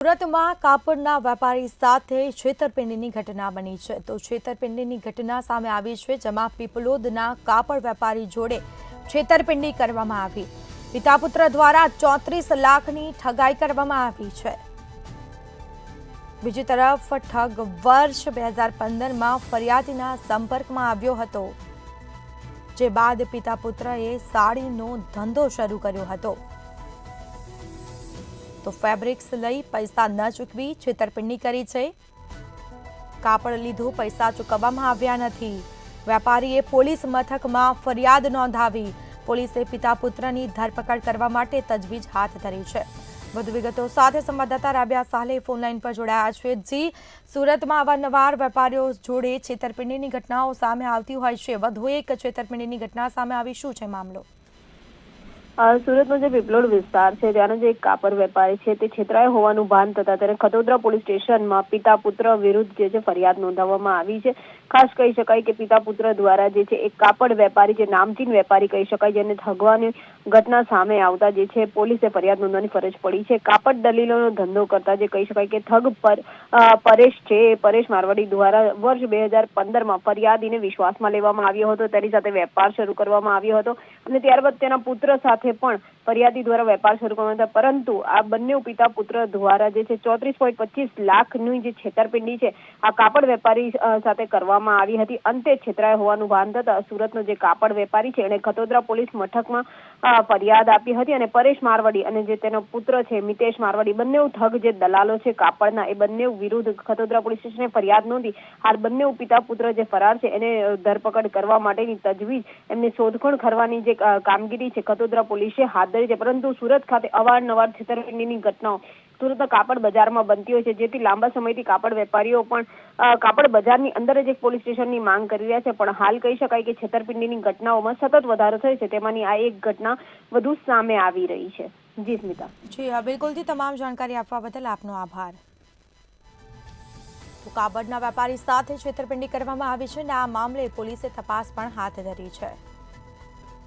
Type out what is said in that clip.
સુરતમાં કાપડના વેપારી સાથે છેતરપિંડીની ઘટના બની છે તો છેતરપિંડીની ઘટના સામે આવી છે જેમાં પીપલોદના કાપડ વેપારી જોડે છેતરપિંડી કરવામાં આવી। પિતા પુત્ર દ્વારા 34 લાખની ઠગાઈ કરવામાં આવી છે। બીજી તરફ ઠગ વર્ષ 2015માં ફરિયાદીના સંપર્કમાં આવ્યો હતો, જે બાદ પિતા પુત્રએ સાડીનો ધંધો શરૂ કર્યો હતો। તો ફેબ્રિક્સ લઈ પૈસા ન ચૂકવી છેતરપિંડી કરી છે। કાપડ લીધું, પૈસા ચૂકવવામાં આવ્યા નથી। વેપારીએ પોલીસ મથકમાં ફરિયાદ નોંધાવી। પોલીસે પિતા પુત્રની ધરપકડ કરવા માટે તજવીજ હાથ ધરી છે। વધુ વિગતો સાથે સંવાદદાતા રાબિયા સાલે ફોનલાઈન પર જોડાયા છે। જી, સુરતમાં અવારનવાર વેપારીઓ જોડે છેતરપિંડીની ઘટનાઓ સામે આવતી હોય છે। વધુ એક છેતરપિંડીની ઘટના સામે આવી, શું છે મામલો? સુરતનો જે પીપલોદ વિસ્તાર છે ત્યાંનો જે એક કાપડ વેપારી છે તે છેતરાયો હોવાનું ભાન થતા તેને ખતોદરા પોલીસ સ્ટેશનમાં પિતા પુત્ર વિરુદ્ધ જે છે ફરિયાદ નોંધાવવામાં આવી છે। ખાસ કહી શકાય કે પિતા પુત્ર દ્વારા જે છે એક કાપડ વેપારી, જે નામચીન વેપારી કહી શકાય, જેને ઠગવાની ઘટના સામે આવતા જે છે પોલીસે ફરિયાદ નોંધવાની ફરજ પડી છે। કાપડ દલીલોનો ધંધો કરતા જે કહી શકાય કે ઠગ પરેશ છે, પરેશ મારવાડી દ્વારા વર્ષ 2015માં ફરિયાદીને વિશ્વાસમાં લેવામાં આવ્યો હતો। તેની સાથે વેપાર શરૂ કરવામાં આવ્યો હતો અને ત્યારબાદ તેના પુત્ર સાથે પણ ફરિયાદી દ્વારા વેપાર શરૂ કરવામાં હતા, પરંતુ આ બંને પિતા પુત્ર દ્વારા જે છે 34.25 લાખની જે છેતરપિંડી છે આ કાપડ વેપારી સાથે કરવામાં આવી હતી। અંતે છેતરાયો હોવાનું ભાન થતા સુરતનો જે કાપડ વેપારી છે એને ખતોદરા પોલીસ મથકમાં ફરિયાદ આપી હતી અને પરેશ મારવાડી અને જે તેનો પુત્ર છે મિતેશ મારવાડી, બંને ઠગ જે દલાલો છે કાપડના, એ બંને વિરુદ્ધ ખતોદરા પોલીસ સ્ટેશને ફરિયાદ નોંધી હાલ બંને પિતા પુત્ર જે ફરાર છે એને ધરપકડ કરવા માટેની તજવીજ, એમની શોધખોળ કરવાની જે કામગીરી છે ખતોદરા પોલીસે હાથ ધરી છે। પરંતુ સુરત ખાતે અવારનવાર છેતરપિંડીની ઘટનાઓ સુરતના કાપડ બજારમાં બનતી હોય છે, જેથી લાંબા સમયથી કાપડ વેપારીઓ પણ કાપડ બજારની અંદર જ એક પોલીસ સ્ટેશનની માંગ કરી રહ્યા છે। પણ હાલ કહી શકાય કે છેતરપિંડીની ઘટનાઓમાં સતત વધારો થયો છે, તેમાંની આ એક ઘટના વધુ સામે આવી રહી છે। જી સ્મિતા। જી હા, બિલકુલથી તમામ જાણકારી આપવા બદલ આપનો આભાર। તો કાપડના વેપારી સાથે છેતરપિંડી કરવામાં આવી છે અને આ મામલે પોલીસે તપાસ પણ હાથ ધરી છે।